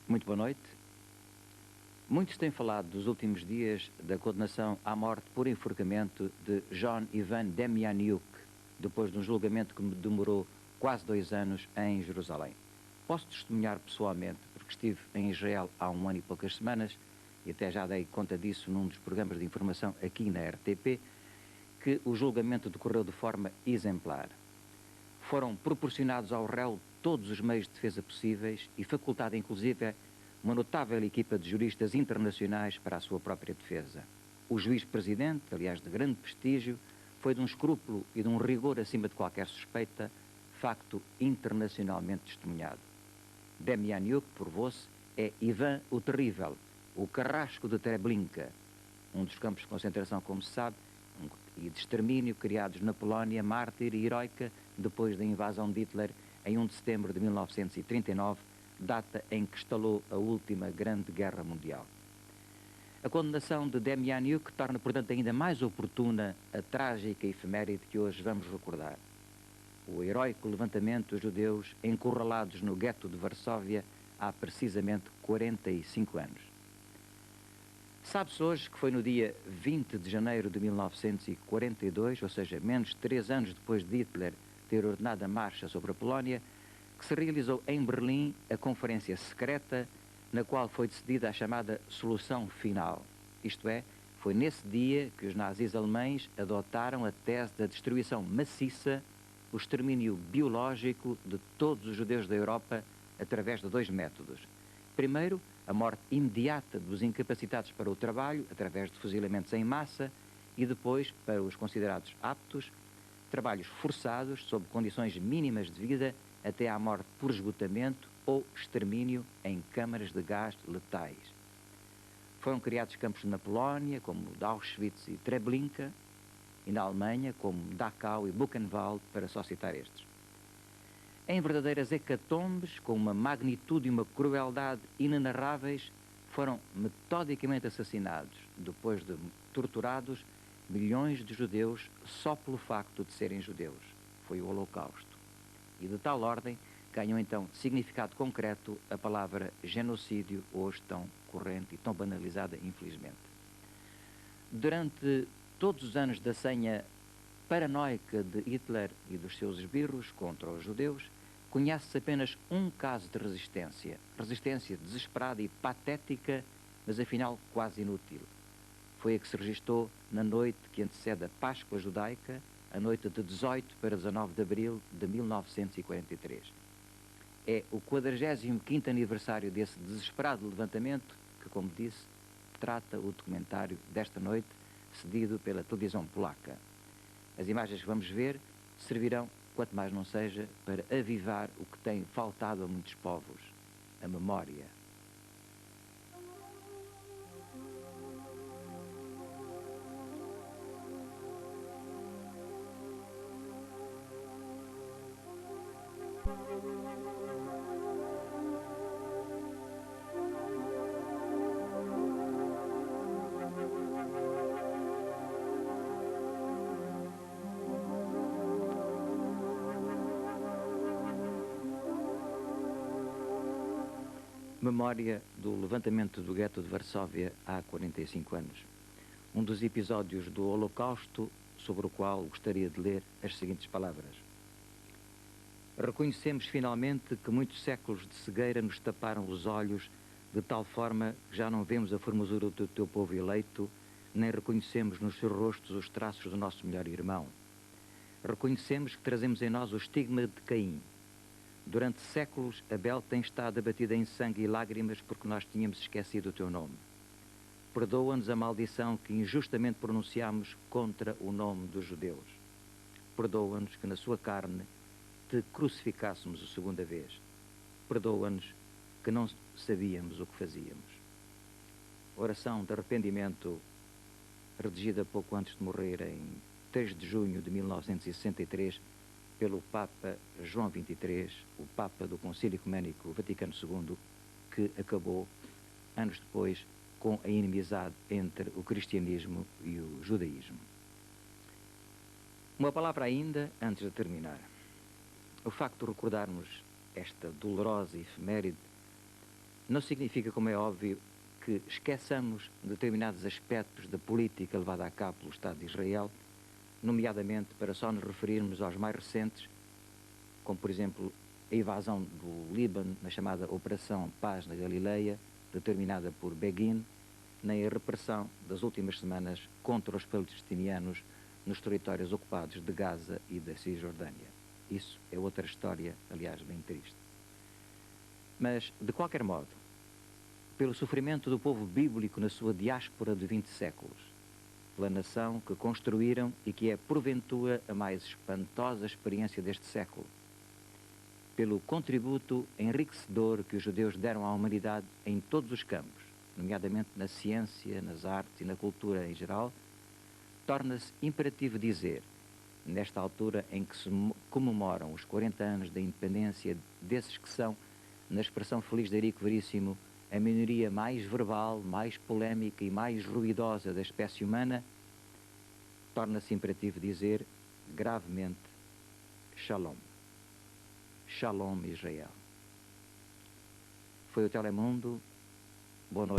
Muito boa noite. Muito se tem falado dos últimos dias da condenação à morte por enforcamento de John Ivan Demjanjuk, depois de um julgamento que demorou quase 2 anos em Jerusalém. Posso testemunhar pessoalmente, porque estive em Israel há 1 ano e poucas semanas, e até já dei conta disso num dos programas de informação aqui na RTP, que o julgamento decorreu de forma exemplar. Foram proporcionados ao réu todos os meios de defesa possíveis e facultada inclusive uma notável equipa de juristas internacionais para a sua própria defesa. O juiz-presidente, aliás de grande prestígio, foi de um escrúpulo e de um rigor acima de qualquer suspeita, facto internacionalmente testemunhado. Demjanjuk, provou-se, é Ivan o Terrível, o carrasco de Treblinka, um dos campos de concentração, como se sabe, e de extermínio criados na Polónia mártir e heroica depois da invasão de Hitler em 1 de setembro de 1939, data em que estalou a última grande guerra mundial. A condenação de Demjanjuk torna, portanto, ainda mais oportuna a trágica efeméride que hoje vamos recordar. O heróico levantamento dos judeus encurralados no gueto de Varsóvia há precisamente 45 anos. Sabe-se hoje que foi no dia 20 de janeiro de 1942, ou seja, menos de 3 anos depois de Hitler ter ordenado a marcha sobre a Polónia, que se realizou em Berlim a conferência secreta na qual foi decidida a chamada solução final. Isto é, foi nesse dia que os nazis alemães adotaram a tese da destruição maciça, o extermínio biológico de todos os judeus da Europa através de 2 métodos. Primeiro, a morte imediata dos incapacitados para o trabalho, através de fuzilamentos em massa, e depois, para os considerados aptos, trabalhos forçados, sob condições mínimas de vida, até à morte por esgotamento ou extermínio em câmaras de gás letais. Foram criados campos na Polónia, como de Auschwitz e Treblinka, e na Alemanha, como Dachau e Buchenwald, para só citar estes. Em verdadeiras hecatombes, com uma magnitude e uma crueldade inenarráveis, foram metodicamente assassinados, depois de torturados, milhões de judeus só pelo facto de serem judeus. Foi o Holocausto. E de tal ordem ganhou então significado concreto a palavra genocídio, hoje tão corrente e tão banalizada, infelizmente. Durante todos os anos da senha paranoica de Hitler e dos seus esbirros contra os judeus, conhece-se apenas um caso de resistência desesperada e patética, mas afinal quase inútil. Foi a que se registou na noite que antecede a Páscoa judaica, a noite de 18 para 19 de abril de 1943. É o 45º aniversário desse desesperado levantamento que, como disse, trata o documentário desta noite, cedido pela televisão polaca. As imagens que vamos ver servirão, quanto mais não seja, para avivar o que tem faltado a muitos povos, a memória. Memória do levantamento do gueto de Varsóvia há 45 anos. Um dos episódios do Holocausto sobre o qual gostaria de ler as seguintes palavras. Reconhecemos finalmente que muitos séculos de cegueira nos taparam os olhos de tal forma que já não vemos a formosura do teu povo eleito, nem reconhecemos nos seus rostos os traços do nosso melhor irmão. Reconhecemos que trazemos em nós o estigma de Caim. Durante séculos, Abel tem estado abatida em sangue e lágrimas porque nós tínhamos esquecido o teu nome. Perdoa-nos a maldição que injustamente pronunciamos contra o nome dos judeus. Perdoa-nos que na sua carne te crucificássemos a segunda vez. Perdoa-nos que não sabíamos o que fazíamos. Oração de arrependimento, redigida pouco antes de morrer, em 3 de junho de 1963, pelo Papa João XXIII, o Papa do Concílio Ecuménico Vaticano II, que acabou, anos depois, com a inimizade entre o cristianismo e o judaísmo. Uma palavra ainda, antes de terminar. O facto de recordarmos esta dolorosa efeméride Não significa, como é óbvio, que esqueçamos determinados aspectos da política levada a cabo pelo Estado de Israel, nomeadamente para só nos referirmos aos mais recentes, como por exemplo a invasão do Líbano na chamada Operação Paz na Galileia, determinada por Begin, nem a repressão das últimas semanas contra os palestinianos nos territórios ocupados de Gaza e da Cisjordânia. Isso é outra história, aliás, bem triste. Mas, de qualquer modo, pelo sofrimento do povo bíblico na sua diáspora de 20 séculos, pela nação que construíram e que é, porventura, a mais espantosa experiência deste século, pelo contributo enriquecedor que os judeus deram à humanidade em todos os campos, nomeadamente na ciência, nas artes e na cultura em geral, torna-se imperativo dizer, nesta altura em que se comemoram os 40 anos da independência desses que são, na expressão feliz de Eurico Veríssimo, a minoria mais verbal, mais polémica e mais ruidosa da espécie humana, torna-se imperativo dizer gravemente Shalom. Shalom Israel. Foi o Telemundo. Boa noite.